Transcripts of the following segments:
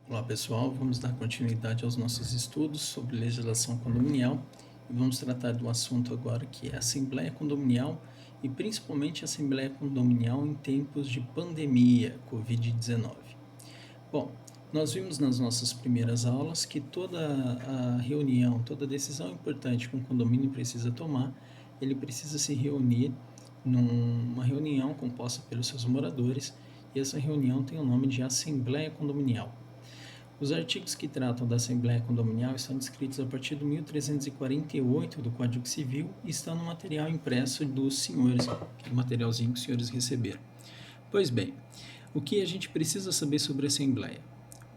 Olá pessoal, vamos dar continuidade aos nossos estudos sobre legislação condominial e vamos tratar do assunto agora que é a Assembleia Condominial e principalmente a Assembleia Condominial em tempos de pandemia Covid-19. Bom, nós vimos nas nossas primeiras aulas que toda a reunião, toda decisão importante que um condomínio precisa tomar, ele precisa se reunir numa reunião composta pelos seus moradores e essa reunião tem o nome de Assembleia Condominial. Os artigos que tratam da Assembleia Condominial estão descritos a partir do 1348 do Código Civil e estão no material impresso dos senhores, aquele materialzinho que os senhores receberam. Pois bem, o que a gente precisa saber sobre a Assembleia?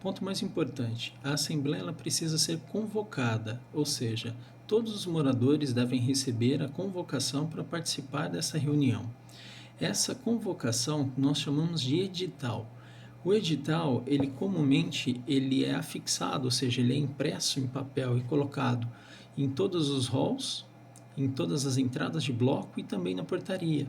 Ponto mais importante, a Assembleia ela precisa ser convocada, ou seja, todos os moradores devem receber a convocação para participar dessa reunião. Essa convocação nós chamamos de edital. O edital, ele comumente ele é afixado, ou seja, ele é impresso em papel e colocado em todos os halls, em todas as entradas de bloco e também na portaria.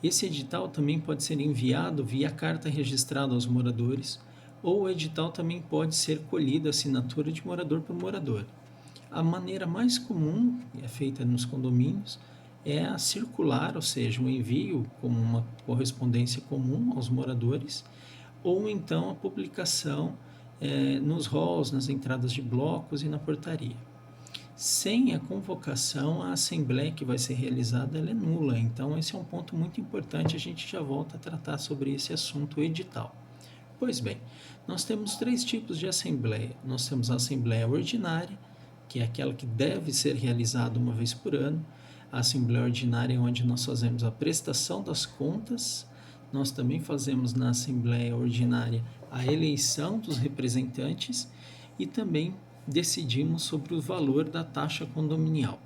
Esse edital também pode ser enviado via carta registrada aos moradores, ou o edital também pode ser colhido a assinatura de morador por morador. A maneira mais comum, é feita nos condomínios, é a circular, ou seja, o envio como uma correspondência comum aos moradores, ou então a publicação nos halls, nas entradas de blocos e na portaria. Sem a convocação, a assembleia que vai ser realizada ela é nula, então esse é um ponto muito importante, a gente já volta a tratar sobre esse assunto edital. Pois bem, nós temos três tipos de assembleia. Nós temos a assembleia ordinária, que é aquela que deve ser realizada uma vez por ano. A assembleia ordinária é onde nós fazemos a prestação das contas. Nós também fazemos na Assembleia Ordinária a eleição dos representantes e também decidimos sobre o valor da taxa condominial.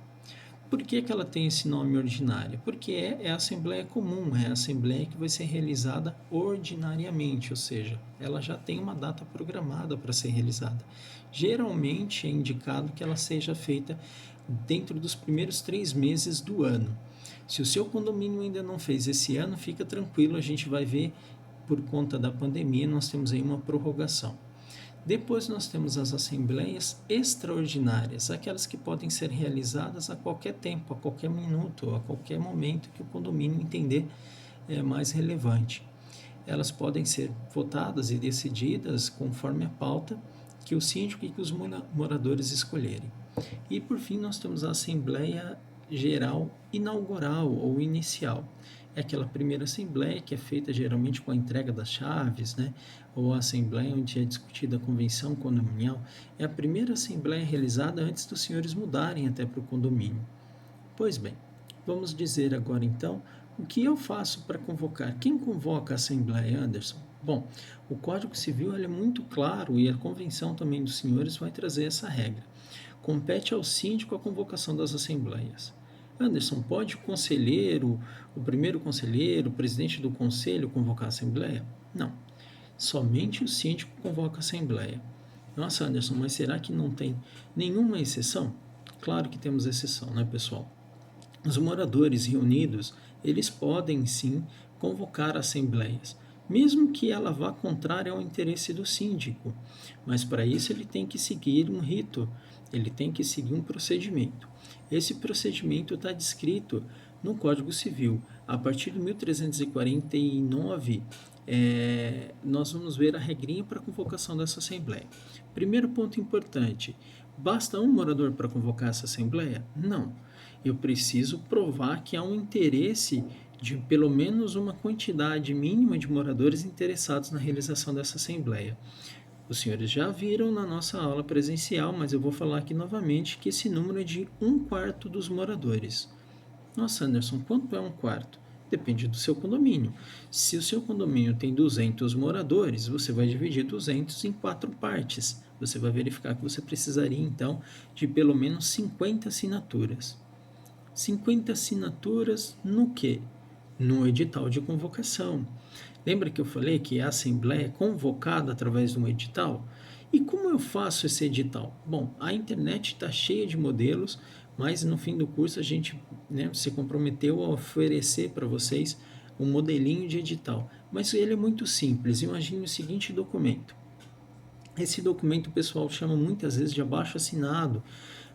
Por que ela tem esse nome ordinária? Porque é a Assembleia comum, é a Assembleia que vai ser realizada ordinariamente, ou seja, ela já tem uma data programada para ser realizada. Geralmente é indicado que ela seja feita dentro dos primeiros 3 meses do ano. Se o seu condomínio ainda não fez esse ano, fica tranquilo, a gente vai ver, por conta da pandemia, nós temos aí uma prorrogação. Depois nós temos as assembleias extraordinárias, aquelas que podem ser realizadas a qualquer tempo, a qualquer minuto, a qualquer momento que o condomínio entender mais relevante. Elas podem ser votadas e decididas conforme a pauta que o síndico e que os moradores escolherem. E por fim nós temos a assembleia geral inaugural ou inicial. É aquela primeira assembleia que é feita geralmente com a entrega das chaves, né? Ou a assembleia onde é discutida a convenção condominial. É a primeira assembleia realizada antes dos senhores mudarem até para o condomínio. Pois bem, vamos dizer agora então o que eu faço para convocar. Quem convoca a assembleia, Anderson? Bom, o Código Civil é muito claro e a convenção também dos senhores vai trazer essa regra. Compete ao síndico a convocação das assembleias. Anderson, pode o conselheiro, o primeiro conselheiro, o presidente do conselho convocar a assembleia? Não. Somente o síndico convoca a assembleia. Nossa, Anderson, mas será que não tem nenhuma exceção? Claro que temos exceção, né, pessoal? Os moradores reunidos, eles podem sim convocar assembleias, mesmo que ela vá contrária ao interesse do síndico, mas para isso ele tem que seguir um rito, ele tem que seguir um procedimento. Esse procedimento está descrito no Código Civil. A partir de 1349, nós vamos ver a regrinha para a convocação dessa assembleia. Primeiro ponto importante, basta um morador para convocar essa assembleia? Não. Eu preciso provar que há um interesse de pelo menos uma quantidade mínima de moradores interessados na realização dessa assembleia. Os senhores já viram na nossa aula presencial, mas eu vou falar aqui novamente que esse número é de 1/4 dos moradores. Nossa, Anderson, quanto é 1/4? Depende do seu condomínio. Se o seu condomínio tem 200 moradores, você vai dividir 200 em 4 partes. Você vai verificar que você precisaria, então, de pelo menos 50 assinaturas. 50 assinaturas no quê? No edital de convocação. Lembra que eu falei que a assembleia é convocada através de um edital? E como eu faço esse edital? Bom, a internet está cheia de modelos, mas no fim do curso a gente se comprometeu a oferecer para vocês um modelinho de edital. Mas ele é muito simples. Imagine o seguinte documento. Esse documento o pessoal chama muitas vezes de abaixo-assinado,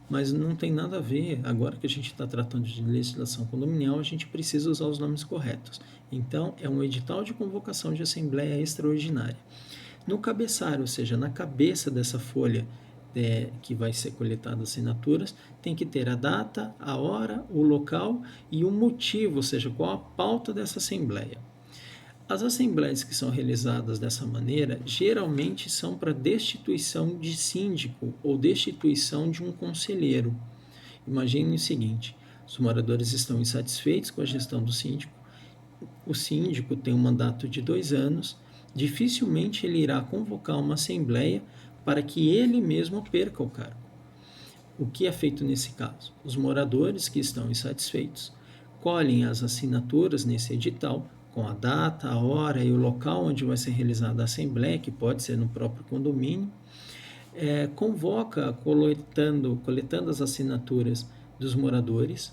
mas não tem nada a ver. Agora que a gente está tratando de legislação condominial, a gente precisa usar os nomes corretos. Então, é um edital de convocação de Assembleia Extraordinária. No cabeçalho, ou seja, na cabeça dessa folha que vai ser coletada assinaturas, tem que ter a data, a hora, o local e o motivo, ou seja, qual a pauta dessa Assembleia. As assembleias que são realizadas dessa maneira geralmente são para destituição de síndico ou destituição de um conselheiro. Imagine o seguinte: os moradores estão insatisfeitos com a gestão do síndico, o síndico tem um mandato de 2 anos, dificilmente ele irá convocar uma assembleia para que ele mesmo perca o cargo. O que é feito nesse caso? Os moradores que estão insatisfeitos colhem as assinaturas nesse edital com a data, a hora e o local onde vai ser realizada a assembleia, que pode ser no próprio condomínio, convoca coletando as assinaturas dos moradores.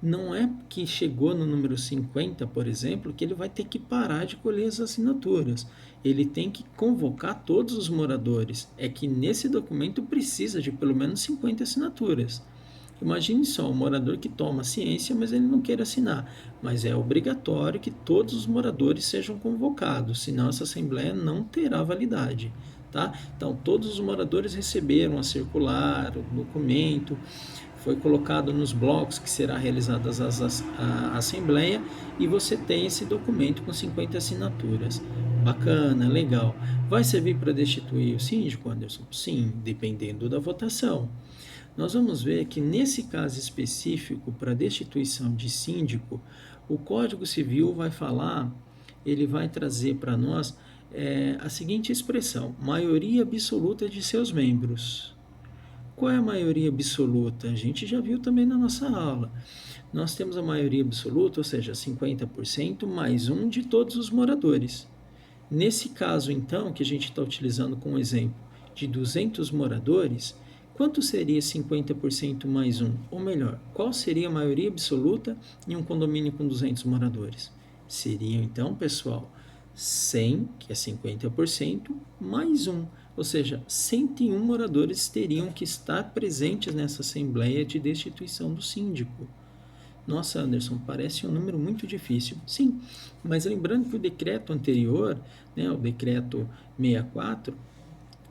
Não é que chegou no número 50, por exemplo, que ele vai ter que parar de colher as assinaturas. Ele tem que convocar todos os moradores. É que nesse documento precisa de pelo menos 50 assinaturas. Imagine só, um morador que toma ciência, mas ele não quer assinar. Mas é obrigatório que todos os moradores sejam convocados, senão essa assembleia não terá validade. Tá? Então, todos os moradores receberam a circular, o documento, foi colocado nos blocos que será realizada a assembleia e você tem esse documento com 50 assinaturas. Bacana, legal. Vai servir para destituir o síndico, Anderson? Sim, dependendo da votação. Nós vamos ver que nesse caso específico, para destituição de síndico, o Código Civil vai falar, ele vai trazer para nós a seguinte expressão: maioria absoluta de seus membros. Qual é a maioria absoluta? A gente já viu também na nossa aula. Nós temos a maioria absoluta, ou seja, 50% mais um de todos os moradores. Nesse caso, então, que a gente está utilizando como exemplo de 200 moradores, quanto seria 50% mais um? Ou melhor, qual seria a maioria absoluta em um condomínio com 200 moradores? Seriam, então, pessoal, 100, que é 50%, mais um. Ou seja, 101 moradores teriam que estar presentes nessa assembleia de destituição do síndico. Nossa, Anderson, parece um número muito difícil. Sim, mas lembrando que o decreto anterior, o decreto 64,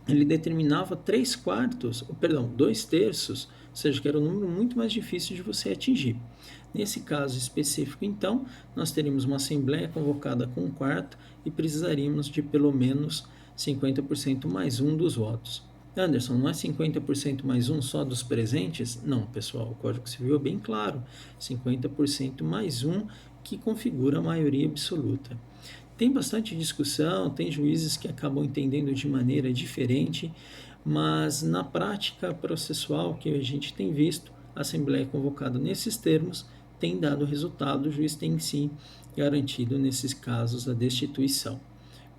ele determinava 2/3, ou seja, que era um número muito mais difícil de você atingir. Nesse caso específico, então, nós teríamos uma assembleia convocada com 1/4 e precisaríamos de pelo menos 50% mais um dos votos. Anderson, não é 50% mais um só dos presentes? Não, pessoal, o Código Civil é bem claro. 50% mais um que configura a maioria absoluta. Tem bastante discussão, tem juízes que acabam entendendo de maneira diferente, mas na prática processual que a gente tem visto, a Assembleia convocada nesses termos tem dado resultado, o juiz tem sim garantido nesses casos a destituição.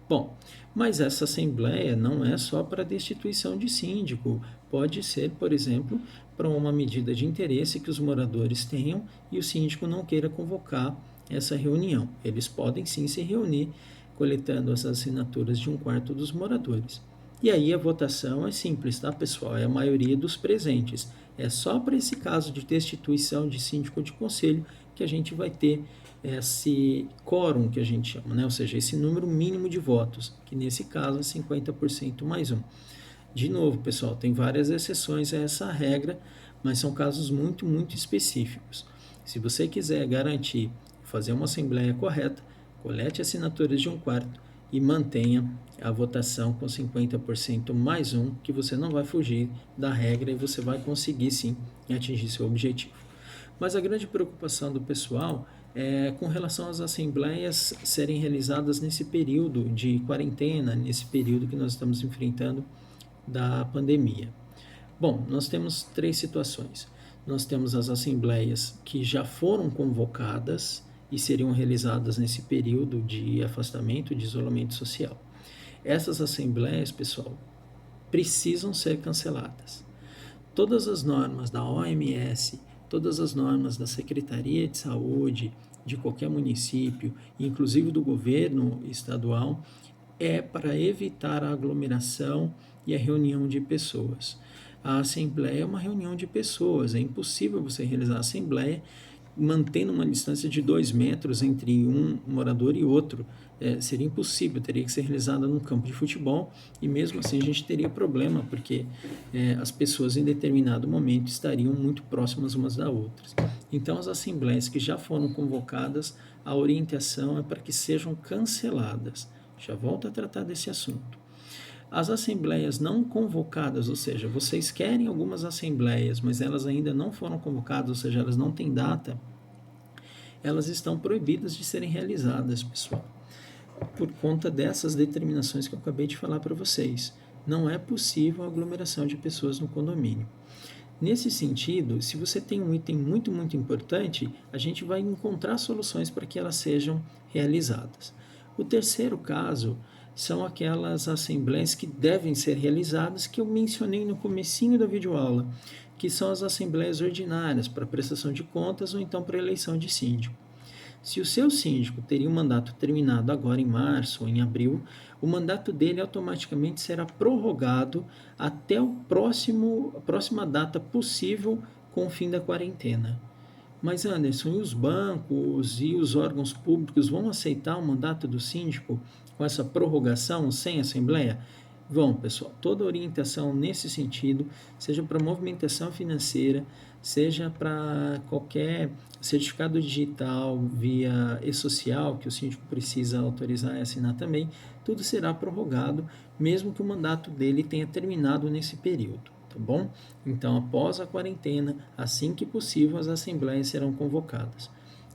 Bom, mas essa assembleia não é só para destituição de síndico, pode ser, por exemplo, para uma medida de interesse que os moradores tenham e o síndico não queira convocar essa reunião. Eles podem sim se reunir, coletando as assinaturas de 1/4 dos moradores. E aí a votação é simples, tá, pessoal? É a maioria dos presentes. É só para esse caso de destituição de síndico de conselho que a gente vai ter esse quórum que a gente chama, né? Ou seja, esse número mínimo de votos, que nesse caso é 50% mais um. De novo, pessoal, tem várias exceções a essa regra, mas são casos muito, muito específicos. Se você quiser garantir fazer uma assembleia correta, colete assinaturas de 1/4 e mantenha a votação com 50% mais um, que você não vai fugir da regra e você vai conseguir sim atingir seu objetivo. Mas a grande preocupação do pessoal é com relação às assembleias serem realizadas nesse período de quarentena, nesse período que nós estamos enfrentando da pandemia. Bom, nós temos 3 situações. Nós temos as assembleias que já foram convocadas e seriam realizadas nesse período de afastamento, de isolamento social. Essas assembleias, pessoal, precisam ser canceladas. Todas as normas da OMS, todas as normas da Secretaria de Saúde de qualquer município, inclusive do governo estadual, é para evitar a aglomeração e a reunião de pessoas. A assembleia é uma reunião de pessoas, é impossível você realizar a assembleia mantendo uma distância de 2 metros entre um morador e outro. Seria impossível, teria que ser realizada num campo de futebol, e mesmo assim a gente teria problema, porque as pessoas em determinado momento estariam muito próximas umas das outras. Então, as assembleias que já foram convocadas, a orientação é para que sejam canceladas. Já volto a tratar desse assunto. As assembleias não convocadas, ou seja, vocês querem algumas assembleias, mas elas ainda não foram convocadas, ou seja, elas não têm data, elas estão proibidas de serem realizadas, pessoal, por conta dessas determinações que eu acabei de falar para vocês. Não é possível a aglomeração de pessoas no condomínio. Nesse sentido, se você tem um item muito, muito importante, a gente vai encontrar soluções para que elas sejam realizadas. O terceiro caso são aquelas assembleias que devem ser realizadas, que eu mencionei no comecinho da videoaula, que são as assembleias ordinárias para prestação de contas ou então para eleição de síndico. Se o seu síndico teria um mandato terminado agora em março ou em abril, o mandato dele automaticamente será prorrogado até a próxima data possível com o fim da quarentena. Mas, Anderson, e os bancos e os órgãos públicos vão aceitar o mandato do síndico com essa prorrogação sem assembleia? Vão, pessoal. Toda orientação nesse sentido, seja para movimentação financeira, seja para qualquer certificado digital via e-social, que o síndico precisa autorizar e assinar também, tudo será prorrogado, mesmo que o mandato dele tenha terminado nesse período. Tá bom? Então, após a quarentena, assim que possível, as assembleias serão convocadas.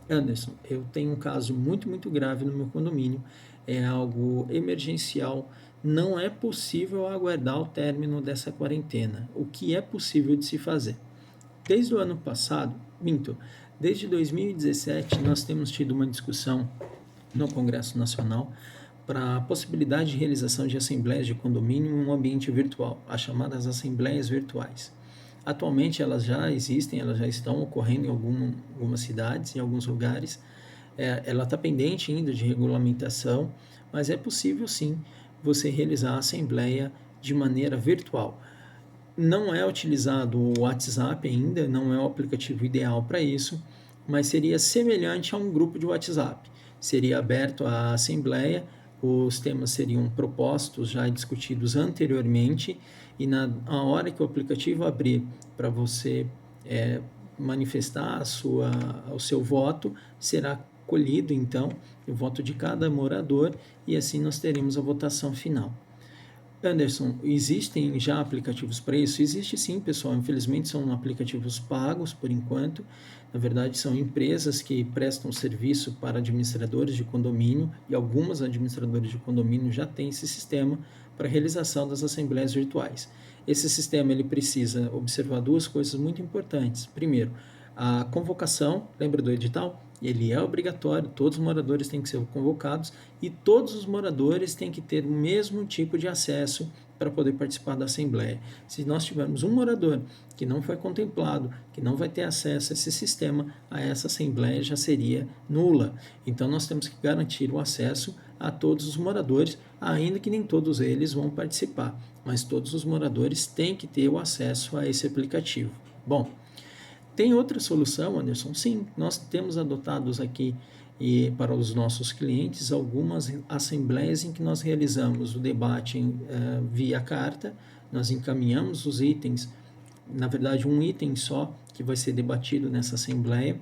Anderson, eu tenho um caso muito, muito grave no meu condomínio, é algo emergencial, não é possível aguardar o término dessa quarentena. O que é possível de se fazer? Desde o ano passado, desde 2017, nós temos tido uma discussão no Congresso Nacional para a possibilidade de realização de assembleias de condomínio em um ambiente virtual, as chamadas assembleias virtuais. Atualmente elas já existem, elas já estão ocorrendo em algumas cidades, em alguns lugares. Ela está pendente ainda de regulamentação, mas é possível sim você realizar a assembleia de maneira virtual. Não é utilizado o WhatsApp ainda, não é o aplicativo ideal para isso, mas seria semelhante a um grupo de WhatsApp. Seria aberto a assembleia, os temas seriam propostos, já discutidos anteriormente, e na hora que o aplicativo abrir para você manifestar o seu voto, será colhido então o voto de cada morador, e assim nós teremos a votação final. Anderson, existem já aplicativos para isso? Existe sim, pessoal. Infelizmente são aplicativos pagos por enquanto. Na verdade, são empresas que prestam serviço para administradores de condomínio, e algumas administradoras de condomínio já têm esse sistema para realização das assembleias virtuais. Esse sistema ele precisa observar duas coisas muito importantes. Primeiro, a convocação, lembra do edital? Ele é obrigatório, todos os moradores têm que ser convocados e todos os moradores têm que ter o mesmo tipo de acesso para poder participar da assembleia. Se nós tivermos um morador que não foi contemplado, que não vai ter acesso a esse sistema, a essa assembleia já seria nula. Então nós temos que garantir o acesso a todos os moradores, ainda que nem todos eles vão participar, mas todos os moradores têm que ter o acesso a esse aplicativo. Bom, tem outra solução, Anderson? Sim, nós temos adotados aqui para os nossos clientes algumas assembleias em que nós realizamos o debate via carta, nós encaminhamos os itens, na verdade um item só que vai ser debatido nessa assembleia.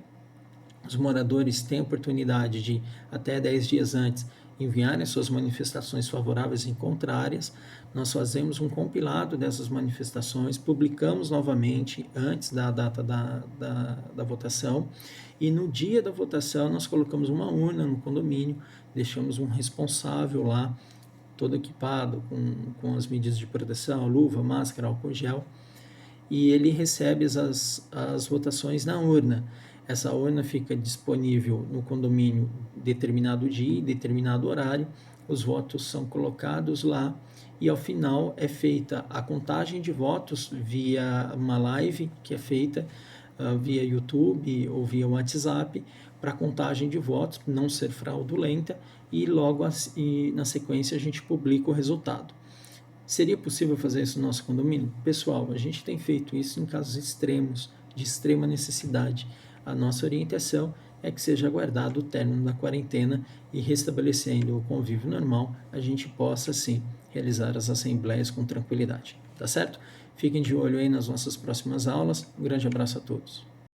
Os moradores têm a oportunidade de, até 10 dias antes, enviarem suas manifestações favoráveis e contrárias. Nós fazemos um compilado dessas manifestações, publicamos novamente antes da data da votação, e no dia da votação nós colocamos uma urna no condomínio, deixamos um responsável lá, todo equipado com as medidas de proteção, luva, máscara, álcool gel, e ele recebe as votações na urna. Essa urna fica disponível no condomínio determinado dia e determinado horário, os votos são colocados lá e ao final é feita a contagem de votos via uma live que é feita via YouTube ou via WhatsApp para contagem de votos, não ser fraudulenta, e logo na sequência a gente publica o resultado. Seria possível fazer isso no nosso condomínio? Pessoal, a gente tem feito isso em casos extremos, de extrema necessidade. A nossa orientação é que seja aguardado o término da quarentena e, restabelecendo o convívio normal, a gente possa, sim, realizar as assembleias com tranquilidade. Tá certo? Fiquem de olho aí nas nossas próximas aulas. Um grande abraço a todos.